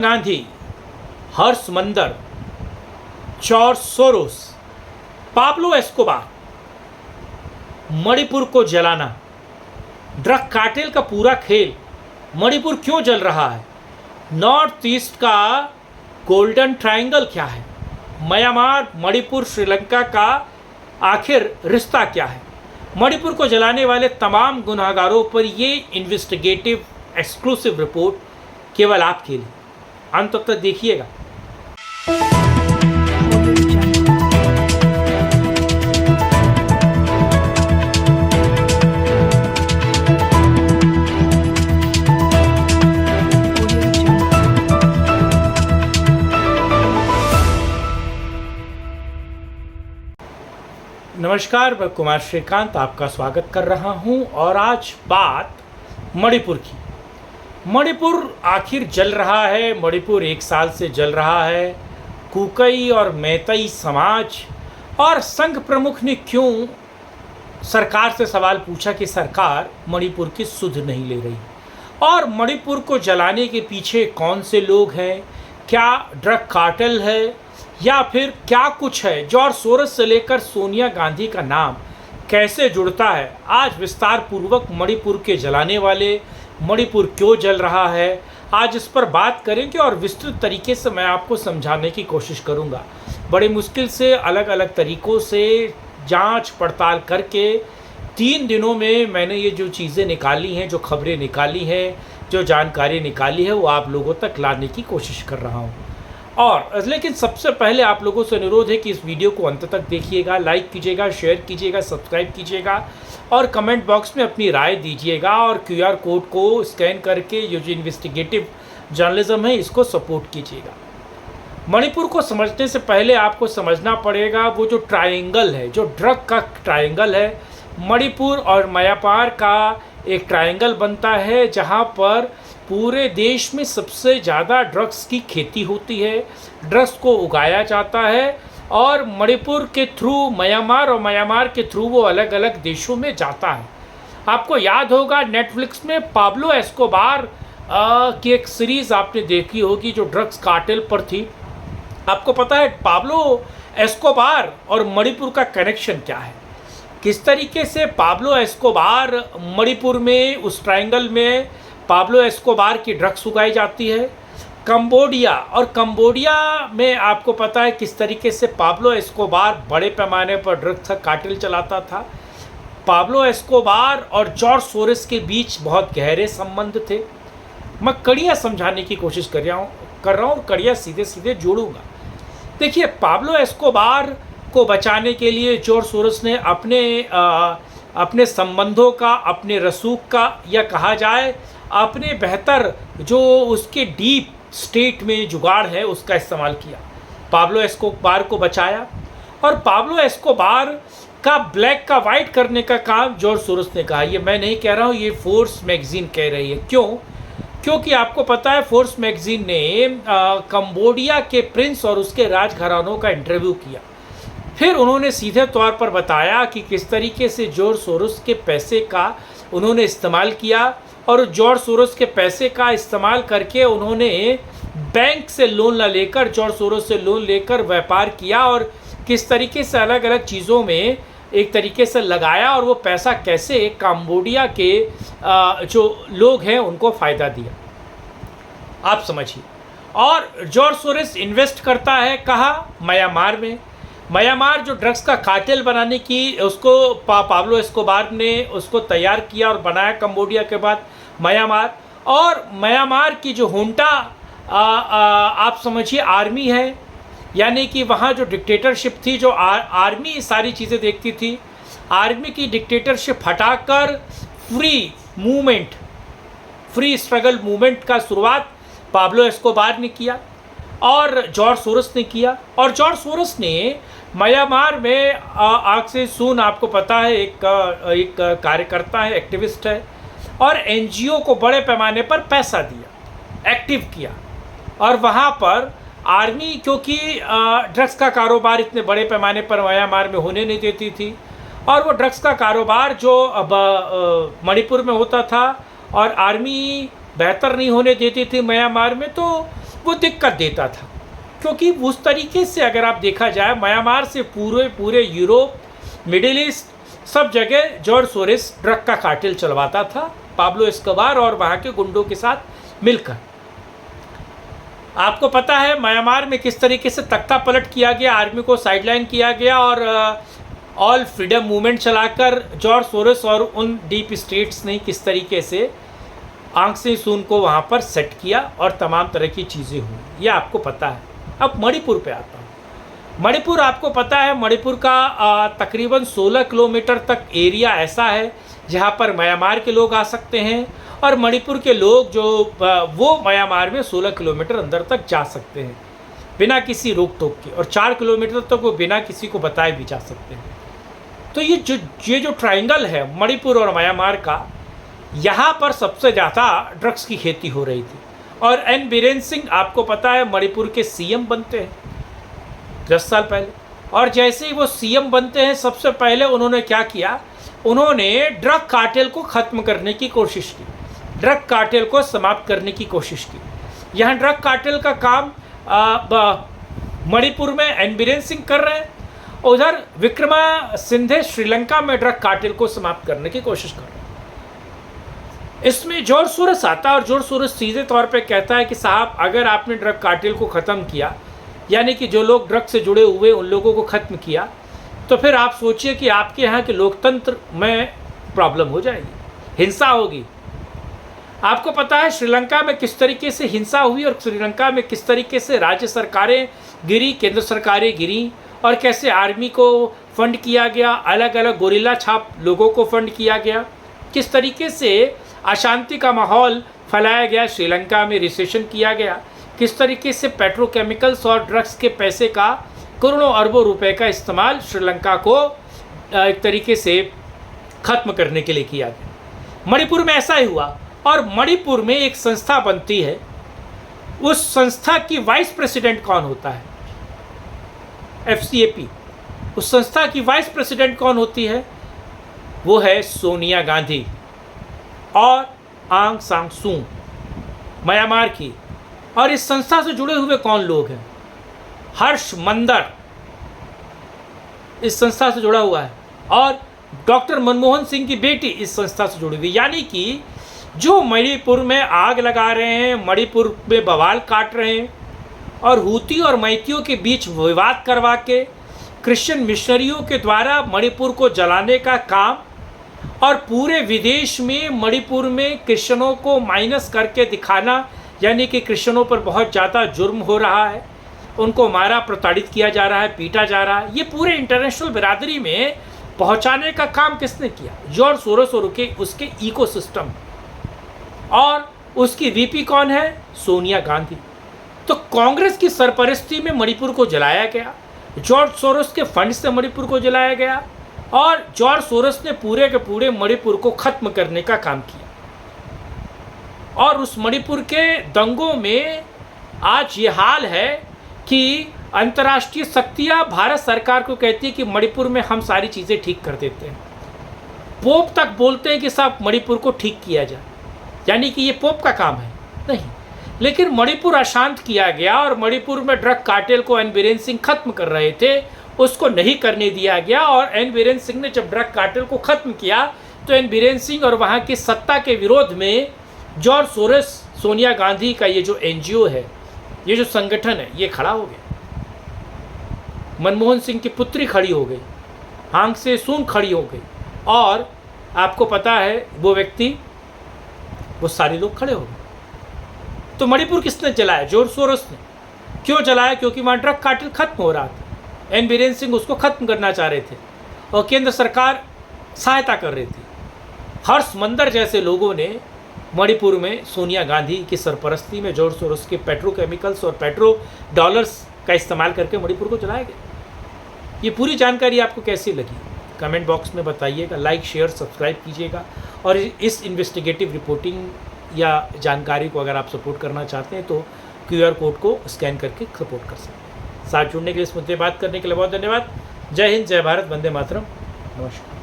गांधी, हर्ष मंदर, George Soros, Pablo Escobar, Manipur को जलाना, ड्रग कार्टेल का पूरा खेल। मणिपुर क्यों जल रहा है? नॉर्थ ईस्ट का गोल्डन ट्रायंगल क्या है? म्यांमार, मणिपुर, श्रीलंका का आखिर रिश्ता क्या है? मणिपुर को जलाने वाले तमाम गुनहगारों पर ये इन्वेस्टिगेटिव एक्सक्लूसिव रिपोर्ट केवल आपके लिए, अंत तक देखिएगा। नमस्कार, मैं कुमार श्रीकांत आपका स्वागत कर रहा हूं और आज बात मणिपुर की। मणिपुर आखिर जल रहा है। मणिपुर एक साल से जल रहा है। कुकई और मैतई समाज और संघ प्रमुख ने क्यों सरकार से सवाल पूछा कि सरकार मणिपुर की सुध नहीं ले रही, और मणिपुर को जलाने के पीछे कौन से लोग हैं? क्या ड्रग कार्टेल है या फिर क्या कुछ है? जॉर्ज सोरोस से लेकर सोनिया गांधी का नाम कैसे जुड़ता है? आज विस्तार पूर्वक मणिपुर के जलाने वाले, मणिपुर क्यों जल रहा है, आज इस पर बात करेंगे और विस्तृत तरीके से मैं आपको समझाने की कोशिश करूंगा। बड़े मुश्किल से अलग अलग तरीक़ों से जांच पड़ताल करके 3 दिनों में मैंने ये जो चीज़ें निकाली हैं, जो खबरें निकाली हैं, जो जानकारी निकाली है, वो आप लोगों तक लाने की कोशिश कर रहा हूँ। और लेकिन सबसे पहले आप लोगों से अनुरोध है कि इस वीडियो को अंत तक देखिएगा, लाइक कीजिएगा, शेयर कीजिएगा, सब्सक्राइब कीजिएगा और कमेंट बॉक्स में अपनी राय दीजिएगा, और QR कोड को स्कैन करके ये जो इन्वेस्टिगेटिव जर्नलिज्म है इसको सपोर्ट कीजिएगा। मणिपुर को समझने से पहले आपको समझना पड़ेगा वो जो ट्रायंगल है, जो ड्रग का ट्रायंगल है, मणिपुर और म्यांमार का एक ट्रायंगल बनता है जहाँ पर पूरे देश में सबसे ज़्यादा ड्रग्स की खेती होती है, ड्रग्स को उगाया जाता है, और मणिपुर के थ्रू म्यांमार और म्यांमार के थ्रू वो अलग अलग देशों में जाता है। आपको याद होगा नेटफ्लिक्स में पाब्लो एस्कोबार की एक सीरीज़ आपने देखी होगी जो ड्रग्स कार्टेल पर थी। आपको पता है पाब्लो एस्कोबार और मणिपुर का कनेक्शन क्या है? किस तरीके से पाब्लो एस्कोबार मणिपुर में, उस ट्रायंगल में पाब्लो एस्कोबार की ड्रग्स उगाई जाती है। कंबोडिया, और कंबोडिया में आपको पता है किस तरीके से पाब्लो एस्कोबार बड़े पैमाने पर ड्रग्स का कार्टेल चलाता था। पाब्लो एस्कोबार और जॉर्ज सोरोस के बीच बहुत गहरे संबंध थे। मैं कड़ियाँ समझाने की कोशिश कर रहा हूँ और कड़ियाँ सीधे सीधे जोड़ूंगा। देखिए, पाब्लो एस्कोबार को बचाने के लिए जॉर्ज सोरोस ने अपने संबंधों का, अपने रसूख का, या कहा जाए अपने बेहतर जो उसके डीप स्टेट में जुगाड़ है उसका इस्तेमाल किया। पाब्लो एस्कोबार को बचाया, और पाब्लो एस्कोबार का ब्लैक का वाइट करने का काम जॉर्ज सोरोस ने कहा। ये मैं नहीं कह रहा हूँ, ये फोर्ब्स मैगजीन कह रही है। क्यों? क्योंकि आपको पता है फोर्ब्स मैगजीन ने कंबोडिया के प्रिंस और उसके राजघरानों का इंटरव्यू किया। फिर उन्होंने सीधे तौर पर बताया कि किस तरीके से जॉर्ज सोरोस के पैसे का उन्होंने इस्तेमाल किया, और जॉर्ज सोरोस के पैसे का इस्तेमाल करके उन्होंने बैंक से लोन न लेकर, जॉर्ज सोरोस से लोन लेकर व्यापार किया, और किस तरीके से अलग अलग चीज़ों में एक तरीके से लगाया, और वो पैसा कैसे कंबोडिया के जो लोग हैं उनको फ़ायदा दिया, आप समझिए। और जॉर्ज सोरोस इन्वेस्ट करता है कहाँ? म्यांमार में। म्यांमार जो ड्रग्स का कार्टेल बनाने की, उसको पाब्लो एस्कोबार ने उसको तैयार किया और बनाया कंबोडिया के बाद म्यांमार। और म्यांमार की जो हुंटा आप समझिए आर्मी है, यानी कि वहाँ जो डिक्टेटरशिप थी, जो आर्मी सारी चीज़ें देखती थी, आर्मी की डिक्टेटरशिप हटाकर free movement, free struggle movement का शुरुआत पाब्लो एस्कोबार ने किया और जॉर्ज सोरोस ने किया। और जॉर्ज सोरोस ने म्यांमार में आग से सून, आपको पता है, एक कार्यकर्ता है, एक्टिविस्ट है, और NGO को बड़े पैमाने पर पैसा दिया, एक्टिव किया। और वहाँ पर आर्मी, क्योंकि ड्रग्स का कारोबार इतने बड़े पैमाने पर म्यांमार में होने नहीं देती थी, और वो ड्रग्स का कारोबार जो अब मणिपुर में होता था और आर्मी बेहतर नहीं होने देती थी म्यांमार में, तो वो दिक्कत देता था, क्योंकि उस तरीके से अगर आप देखा जाए म्यांमार से पूरे यूरोप, मिडिल ईस्ट सब जगह जॉर्ज सोरोस ड्रग का कार्टेल चलवाता था, पाब्लो एस्कोबार और वहाँ के गुंडों के साथ मिलकर। आपको पता है म्यांमार में किस तरीके से तख्ता पलट किया गया, आर्मी को साइडलाइन किया गया और ऑल फ्रीडम मूवमेंट चलाकर जॉर्ज सोरोस और उन डीप स्टेट्स ने किस तरीके से आंग सान सूची को वहाँ पर सेट किया और तमाम तरह की चीज़ें हुई, ये आपको पता है। अब मणिपुर पे आता हूँ। मणिपुर आपको पता है, मणिपुर का तकरीबन 16 किलोमीटर तक एरिया ऐसा है जहाँ पर म्यांमार के लोग आ सकते हैं और मणिपुर के लोग जो वो म्यांमार में 16 किलोमीटर अंदर तक जा सकते हैं बिना किसी रोक टोक के, और 4 किलोमीटर तक वो बिना किसी को बताए भी जा सकते हैं। तो ये जो ट्रायंगल है मणिपुर और म्यांमार का, यहाँ पर सबसे ज़्यादा ड्रग्स की खेती हो रही थी। और एन बीरेन सिंह आपको पता है मणिपुर के सीएम बनते हैं 10 साल पहले, और जैसे ही वो सीएम बनते हैं सबसे पहले उन्होंने क्या किया, उन्होंने ड्रग कार्टेल को ख़त्म करने की कोशिश की, ड्रग कार्टेल को समाप्त करने की कोशिश की। यहाँ ड्रग कार्टेल का काम मणिपुर में एन बीरेन सिंह कर रहे हैं, उधर विक्रमासिंघे श्रीलंका में ड्रग कार्टेल को समाप्त करने की कोशिश कर रहे हैं। इसमें जॉर्ज सोरोस आता है और जॉर्ज सोरोस सीधे तौर पे कहता है कि साहब अगर आपने ड्रग कार्टेल को ख़त्म किया, यानी कि जो लोग ड्रग से जुड़े हुए उन लोगों को ख़त्म किया, तो फिर आप सोचिए कि आपके यहाँ के लोकतंत्र में प्रॉब्लम हो जाएगी, हिंसा होगी। आपको पता है श्रीलंका में किस तरीके से हिंसा हुई और श्रीलंका में किस तरीके से राज्य सरकारें गिरी, केंद्र सरकारें गिरी, और कैसे आर्मी को फंड किया गया, अलग अलग गोरिल्ला छाप लोगों को फंड किया गया, किस तरीके से अशांति का माहौल फैलाया गया, श्रीलंका में रिसेशन किया गया, किस तरीके से पेट्रोकेमिकल्स और ड्रग्स के पैसे का करोड़ों अरबों रुपए का इस्तेमाल श्रीलंका को एक तरीके से ख़त्म करने के लिए किया गया। मणिपुर में ऐसा ही हुआ और मणिपुर में एक संस्था बनती है, उस संस्था की वाइस प्रेसिडेंट कौन होता है, FCAP। उस संस्था की वाइस प्रेसिडेंट कौन होती है, वो है सोनिया गांधी और आंग सान सूची म्यांमार की। और इस संस्था से जुड़े हुए कौन लोग हैं, हर्ष मंदर इस संस्था से जुड़ा हुआ है और डॉक्टर मनमोहन सिंह की बेटी इस संस्था से जुड़ी हुई। यानी कि जो मणिपुर में आग लगा रहे हैं, मणिपुर में बवाल काट रहे हैं और हूती और मैतियों के बीच विवाद करवा के क्रिश्चियन मिशनरियों के द्वारा मणिपुर को जलाने का काम, और पूरे विदेश में मणिपुर में क्रिश्चियनों को माइनस करके दिखाना, यानी कि क्रिश्चियनों पर बहुत ज़्यादा जुर्म हो रहा है, उनको मारा प्रताड़ित किया जा रहा है, पीटा जा रहा है, ये पूरे इंटरनेशनल बिरादरी में पहुंचाने का काम किसने किया, जॉर्ज सोरोस और उसके इकोसिस्टम। और उसकी VP कौन है, सोनिया गांधी। तो कांग्रेस की सरपरस्ती में मणिपुर को जलाया गया, जॉर्ज सोरोस के फंड से मणिपुर को जलाया गया और जॉर्ज सोरोस ने पूरे के पूरे मणिपुर को ख़त्म करने का काम किया। और उस मणिपुर के दंगों में आज ये हाल है कि अंतर्राष्ट्रीय शक्तियाँ भारत सरकार को कहती है कि मणिपुर में हम सारी चीज़ें ठीक कर देते हैं। पोप तक बोलते हैं कि साहब मणिपुर को ठीक किया जाए, यानी कि ये पोप का काम है नहीं। लेकिन मणिपुर अशांत किया गया और मणिपुर में ड्रग कार्टेल को एन बीरेन सिंह खत्म कर रहे थे, उसको नहीं करने दिया गया। और एन बीरेन सिंह ने जब ड्रग कार्टेल को ख़त्म किया तो एन बीरेन सिंह और वहाँ की सत्ता के विरोध में जॉर्ज सोरोस, सोनिया गांधी का ये जो NGO है, ये जो संगठन है, ये खड़ा हो गया। मनमोहन सिंह की पुत्री खड़ी हो गई, आंग सान सूची खड़ी हो गई, और आपको पता है वो व्यक्ति, वो सारे लोग खड़े हो गए। तो मणिपुर किसने जलाया, जॉर्ज सोरोस ने। क्यों जलाया, क्योंकि वहाँ ड्रग कार्टेल खत्म हो रहा था, एन बीरेन सिंह उसको ख़त्म करना चाह रहे थे और केंद्र सरकार सहायता कर रही थी। हर्ष मंदर जैसे लोगों ने मणिपुर में सोनिया गांधी की सरपरस्ती में जॉर्ज सोरोस के पेट्रोकेमिकल्स और पेट्रो डॉलर्स का इस्तेमाल करके मणिपुर को जलाया गया। ये पूरी जानकारी आपको कैसी लगी, कमेंट बॉक्स में बताइएगा, लाइक शेयर सब्सक्राइब कीजिएगा। और इस इन्वेस्टिगेटिव रिपोर्टिंग या जानकारी को अगर आप सपोर्ट करना चाहते हैं तो QR कोड को स्कैन करके सपोर्ट कर सकते हैं। साथ जुड़ने के लिए, इस मुद्दे बात करने के लिए बहुत धन्यवाद। जय हिंद, जय भारत, वंदे मातरम, नमस्कार।